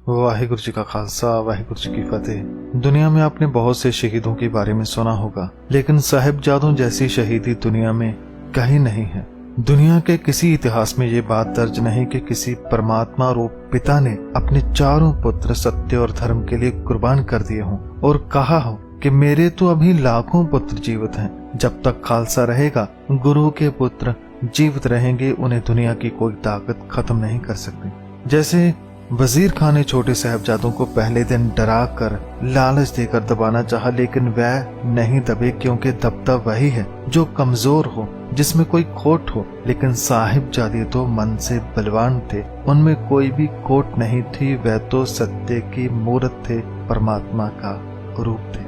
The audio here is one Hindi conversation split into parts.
वाहिगुरु जी का खालसा, वाहिगुरु जी की फतेह। दुनिया में आपने बहुत से शहीदों के बारे में सुना होगा, लेकिन साहिबजादों जैसी शहीदी दुनिया में कहीं नहीं है। दुनिया के किसी इतिहास में ये बात दर्ज नहीं कि किसी परमात्मा रूप पिता ने अपने चारों पुत्र सत्य और धर्म के लिए कुर्बान कर दिए हों और कहा हो कि मेरे तो अभी लाखों पुत्र जीवित हैं। जब तक खालसा रहेगा, गुरु के पुत्र जीवित रहेंगे, उन्हें दुनिया की कोई ताकत खत्म नहीं कर सकती। जैसे वजीर खान ने छोटे साहिबजादों को पहले दिन डरा कर लालच देकर दबाना चाहा, लेकिन वह नहीं दबे, क्योंकि दबता वही है जो कमजोर हो, जिसमें कोई खोट हो। लेकिन साहिबजादे तो मन से बलवान थे, उनमें कोई भी खोट नहीं थी। वह तो सत्य की मूर्त थे, परमात्मा का रूप थे।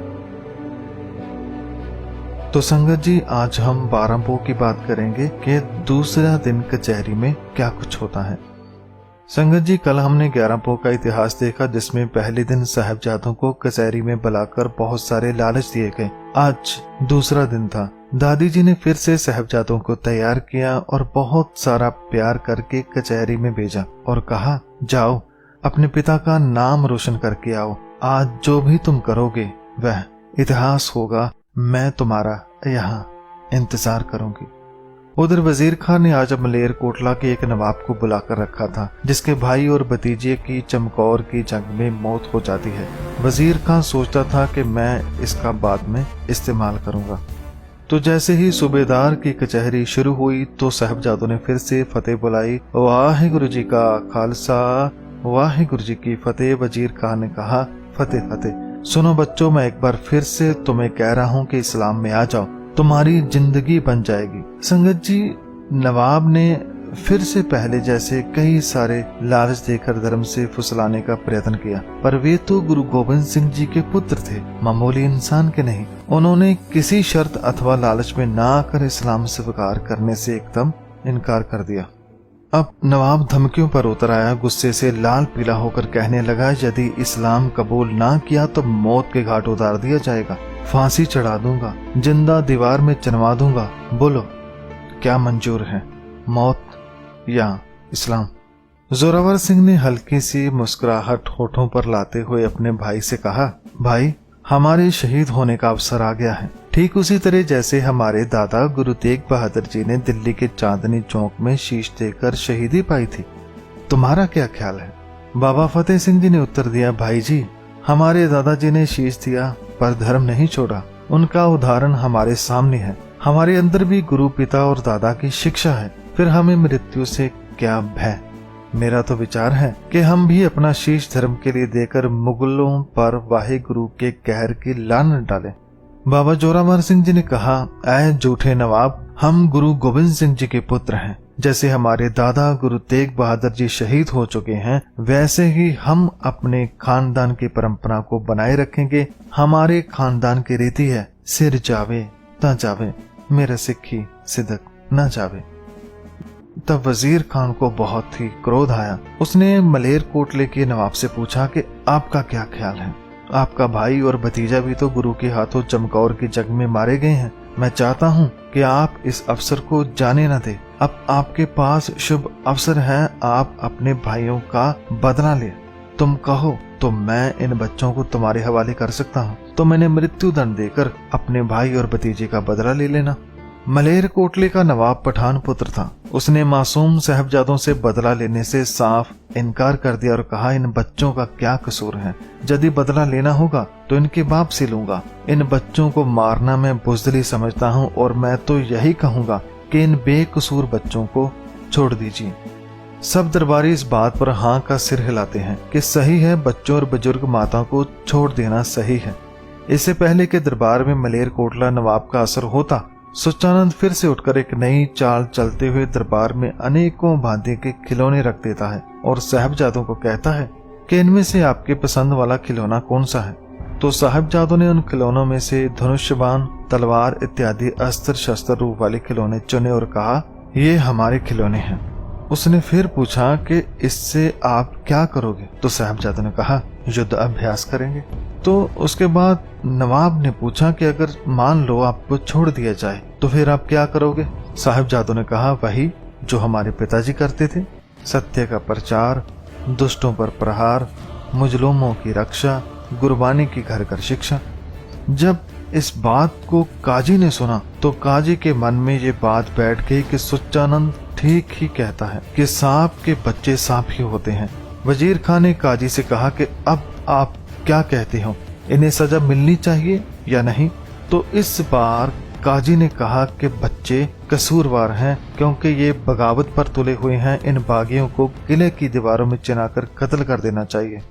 तो संगत जी, आज हम 12 पो की बात करेंगे कि दूसरा दिन कचहरी में क्या कुछ होता है। संगत जी, कल हमने 11 पो का इतिहास देखा, जिसमें पहले दिन साहिबजादों को कचहरी में बुलाकर बहुत सारे लालच दिए गए। आज दूसरा दिन था। दादी जी ने फिर से साहिबजादों को तैयार किया और बहुत सारा प्यार करके कचहरी में भेजा और कहा, जाओ अपने पिता का नाम रोशन करके आओ। आज जो भी तुम करोगे वह इतिहास होगा। मैं तुम्हारा यहाँ इंतजार करूंगी। उधर वजीर खान ने आज मलेर कोटला के एक नवाब को बुलाकर रखा था, जिसके भाई और भतीजे की चमकौर की जंग में मौत हो जाती है। वजीर खान सोचता था कि मैं इसका बाद में इस्तेमाल करूंगा। तो जैसे ही सूबेदार की कचहरी शुरू हुई तो साहिबजादों ने फिर से फतेह बुलाई। वाहिगुरु जी का खालसा, वाहिगुरु जी की फतेह। वजीर खान ने कहा, फतेह फतेह। सुनो बच्चों, मैं एक बार फिर से तुम्हें कह रहा हूँ कि इस्लाम में आ जाओ, तुम्हारी जिंदगी बन जाएगी। संगत जी, नवाब ने फिर से पहले जैसे कई सारे लालच देकर धर्म से फुसलाने का प्रयत्न किया, पर वे तो गुरु गोविंद सिंह जी के पुत्र थे, मामूली इंसान के नहीं। उन्होंने किसी शर्त अथवा लालच में ना आकर इस्लाम स्वीकार करने से एकदम इनकार कर दिया। अब नवाब धमकियों पर उतर आया। गुस्से से लाल पीला होकर कहने लगा, यदि इस्लाम कबूल ना किया तो मौत के घाट उतार दिया जाएगा, फांसी चढ़ा दूंगा, जिंदा दीवार में चनवा दूंगा। बोलो क्या मंजूर है, मौत या इस्लाम? जोरावर सिंह ने हल्की सी मुस्कुराहट होठों पर लाते हुए अपने भाई से कहा, भाई हमारे शहीद होने का अवसर आ गया है, ठीक उसी तरह जैसे हमारे दादा गुरु तेग बहादुर जी ने दिल्ली के चांदनी चौक में शीश देकर शहीदी पाई थी। तुम्हारा क्या ख्याल है? बाबा फतेह सिंह जी ने उत्तर दिया, भाई जी हमारे दादाजी ने शीश दिया पर धर्म नहीं छोड़ा। उनका उदाहरण हमारे सामने है। हमारे अंदर भी गुरु पिता और दादा की शिक्षा है, फिर हमें मृत्यु से क्या भय? मेरा तो विचार है कि हम भी अपना शीश धर्म के लिए देकर मुगलों पर वाहिगुरु के कहर की लानत डालें। बाबा जोरावर सिंह जी ने कहा, ऐ झूठे नवाब, हम गुरु गोविंद सिंह जी के पुत्र हैं। जैसे हमारे दादा गुरु तेग बहादुर जी शहीद हो चुके हैं, वैसे ही हम अपने खानदान की परंपरा को बनाए रखेंगे। हमारे खानदान की रीति है, सिर जावे न जावे, मेरा सिक्खी सिदक न जावे। तब वजीर खान को बहुत ही क्रोध आया। उसने मलेर कोटले के नवाब से पूछा कि आपका क्या ख्याल है? आपका भाई और भतीजा भी तो गुरु के हाथों चमकौर की जंग में मारे गए हैं। मैं चाहता हूँ कि आप इस अवसर को जाने न दे। अब आपके पास शुभ अवसर है, आप अपने भाइयों का बदला ले। तुम कहो तो मैं इन बच्चों को तुम्हारे हवाले कर सकता हूँ, तो मैंने मृत्यु दंड देकर अपने भाई और भतीजे का बदला ले लेना। मलेर कोटले का नवाब पठान पुत्र था। उसने मासूम साहिबजादों से बदला लेने से साफ इनकार कर दिया और कहा, इन बच्चों का क्या कसूर है? यदि बदला लेना होगा तो इनके बाप से लूंगा। इन बच्चों को मारना मैं बुज़दिली समझता हूँ और मैं तो यही कहूँगा कि इन बेकसूर बच्चों को छोड़ दीजिए। सब दरबारी इस बात पर हाँ का सिर हिलाते हैं कि सही है, बच्चों और बुजुर्ग माता को छोड़ देना सही है। इससे पहले के दरबार में मलेर कोटला नवाब का असर होता, सुचानंद फिर से उठकर एक नई चाल चलते हुए दरबार में अनेकों भांति के खिलौने रख देता है और साहिबजादों को कहता है कि इनमें से आपके पसंद वाला खिलौना कौन सा है। तो साहिबजादों ने उन खिलौनों में से धनुष्यबाण, तलवार इत्यादि अस्त्र शस्त्र रूप वाले खिलौने चुने और कहा, ये हमारे खिलौने हैं। उसने फिर पूछा कि इससे आप क्या करोगे? तो साहिबजादों ने कहा, युद्ध अभ्यास करेंगे। तो उसके बाद नवाब ने पूछा कि अगर मान लो आपको छोड़ दिया जाए तो फिर आप क्या करोगे? साहिबजादों ने कहा, वही जो हमारे पिताजी करते थे, सत्य का प्रचार, दुष्टों पर प्रहार, मुजलूमों की रक्षा, गुरबानी की घर घर शिक्षा। जब इस बात को काजी ने सुना तो काजी के मन में ये बात बैठ गई कि सुच्चानंद ठीक ही कहता है कि सांप के बच्चे सांप ही होते हैं। वजीर खान ने काजी से कहा कि अब आप क्या कहते हो, इन्हें सजा मिलनी चाहिए या नहीं? तो इस बार काजी ने कहा कि बच्चे कसूरवार हैं क्योंकि ये बगावत पर तुले हुए हैं। इन बागियों को किले की दीवारों में चिनाकर कत्ल कर देना चाहिए।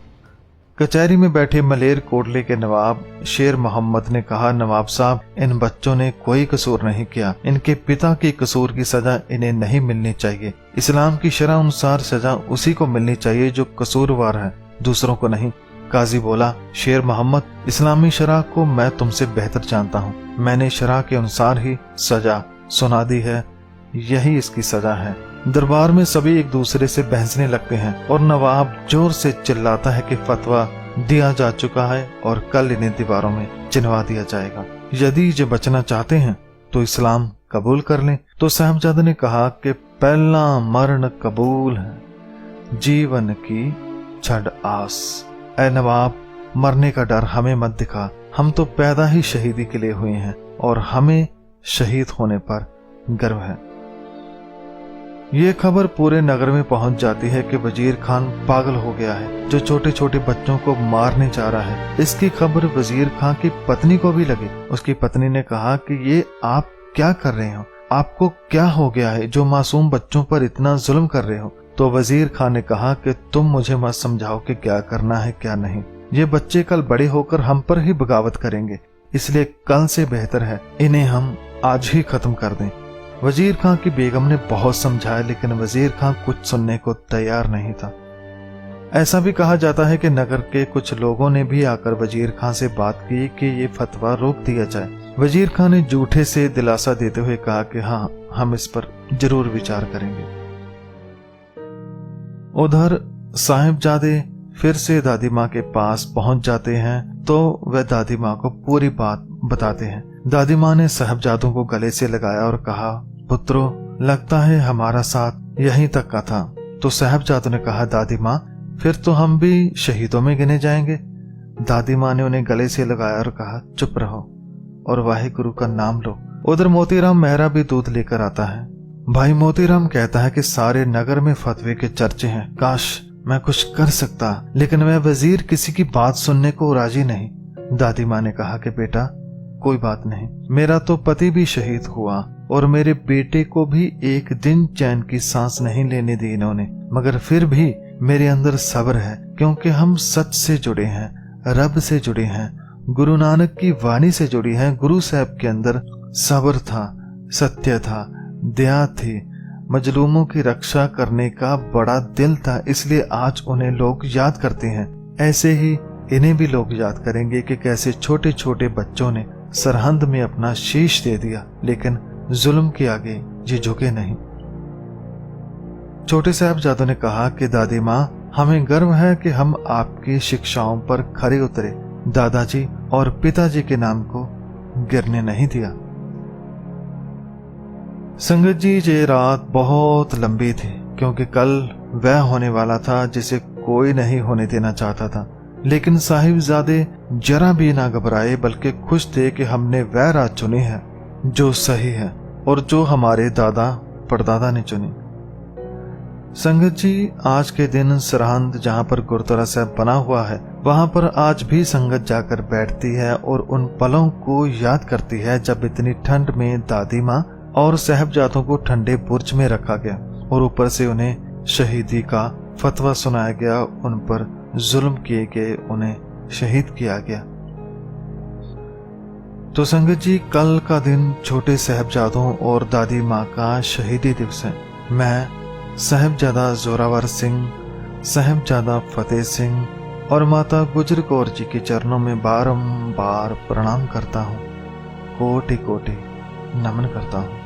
कचहरी में बैठे मलेर कोटले के नवाब शेर मोहम्मद ने कहा, नवाब साहब, इन बच्चों ने कोई कसूर नहीं किया। इनके पिता के कसूर की सजा इन्हें नहीं मिलनी चाहिए। इस्लाम की शरअ अनुसार सजा उसी को मिलनी चाहिए जो कसूरवार है, दूसरों को नहीं। काजी बोला, शेर मोहम्मद, इस्लामी शरअ को मैं तुमसे बेहतर जानता हूँ। मैंने शरअ के अनुसार ही सजा सुना दी है, यही इसकी सजा है। दरबार में सभी एक दूसरे से बहसने लगते हैं और नवाब जोर से चिल्लाता है कि फतवा दिया जा चुका है और कल इन्हें दीवारों में चिनवा दिया जाएगा। यदि ये बचना चाहते हैं तो इस्लाम कबूल कर लें। तो साहबजादे ने कहा कि पहला मरण कबूल है, जीवन की छड़ आस। ऐ नवाब, मरने का डर हमें मत दिखा। हम तो पैदा ही शहीदी के लिए हुए हैं और हमें शहीद होने पर गर्व है। ये खबर पूरे नगर में पहुंच जाती है कि वजीर खान पागल हो गया है, जो छोटे छोटे बच्चों को मारने जा रहा है। इसकी खबर वजीर खान की पत्नी को भी लगी। उसकी पत्नी ने कहा कि ये आप क्या कर रहे हो, आपको क्या हो गया है जो मासूम बच्चों पर इतना जुल्म कर रहे हो? तो वजीर खान ने कहा कि तुम मुझे मत समझाओ कि क्या करना है क्या नहीं। ये बच्चे कल बड़े होकर हम पर ही बगावत करेंगे, इसलिए कल से बेहतर है इन्हें हम आज ही खत्म कर दें। वजीर खान की बेगम ने बहुत समझाया, लेकिन वजीर खान कुछ सुनने को तैयार नहीं था। ऐसा भी कहा जाता है कि नगर के कुछ लोगों ने भी आकर वजीर खान से बात की कि ये फतवा रोक दिया जाए। वजीर खान ने जूठे से दिलासा देते हुए कहा कि हाँ, हम इस पर जरूर विचार करेंगे। उधर साहिबजादे फिर से दादी माँ के पास पहुंच जाते हैं तो वह दादी माँ को पूरी बात बताते हैं। दादी माँ ने साहिबजादों को गले से लगाया और कहा, पुत्रो, लगता है हमारा साथ यहीं तक का था। तो साहिबजादों ने कहा, दादी माँ, फिर तो हम भी शहीदों में गिने जाएंगे। दादी माँ ने उन्हें गले से लगाया और कहा, चुप रहो और वाहिगुरु का नाम लो। उधर मोतीराम मेहरा भी दूध लेकर आता है। भाई मोतीराम कहता है कि सारे नगर में फतवे के चर्चे हैं, काश मैं कुछ कर सकता, लेकिन वह वजीर किसी की बात सुनने को राजी नहीं। दादी माँ ने कहा कि बेटा, कोई बात नहीं, मेरा तो पति भी शहीद हुआ और मेरे बेटे को भी एक दिन चैन की सांस नहीं लेने दी इन्होंने, मगर फिर भी मेरे अंदर सब्र है, क्योंकि हम सच से जुड़े हैं, रब से जुड़े हैं, गुरु नानक की वाणी से जुड़ी हैं। गुरु साहब के अंदर सब्र था, सत्य था, दया थी, मजलूमों की रक्षा करने का बड़ा दिल था, इसलिए आज उन्हें लोग याद करते हैं। ऐसे ही इन्हें भी लोग याद करेंगे कि कैसे छोटे छोटे बच्चों ने सरहंद में अपना शीश दे दिया, लेकिन जुल्म के आगे ये झुके नहीं। छोटे साहबजादों ने कहा कि दादी माँ, हमें गर्व है कि हम आपकी शिक्षाओं पर खरे उतरे, दादाजी और पिताजी के नाम को गिरने नहीं दिया। संगत जी, ये रात बहुत लंबी थी, क्योंकि कल वह होने वाला था जिसे कोई नहीं होने देना चाहता था। लेकिन साहिबजादे जरा भी ना घबराए, बल्कि खुश थे कि हमने वह रात चुनी है जो सही है और जो हमारे दादा परदादा ने चुनी। संगत जी, आज के दिन सरहंद जहाँ पर गुरुद्वारा साहब बना हुआ है, वहाँ पर आज भी संगत जाकर बैठती है और उन पलों को याद करती है जब इतनी ठंड में दादी माँ और साहबजादों को ठंडे बुर्ज में रखा गया और ऊपर से उन्हें शहीदी का फतवा सुनाया गया, उन पर जुल्म किए गए, उन्हें शहीद किया गया। तो संगत जी, कल का दिन छोटे साहबजादों और दादी माँ का शहीदी दिवस है। मैं साहबजादा जोरावर सिंह, साहबजादा फतेह सिंह और माता गुजर कौर जी के चरणों में बारंबार प्रणाम करता हूँ, कोटि कोटि नमन करता हूँ।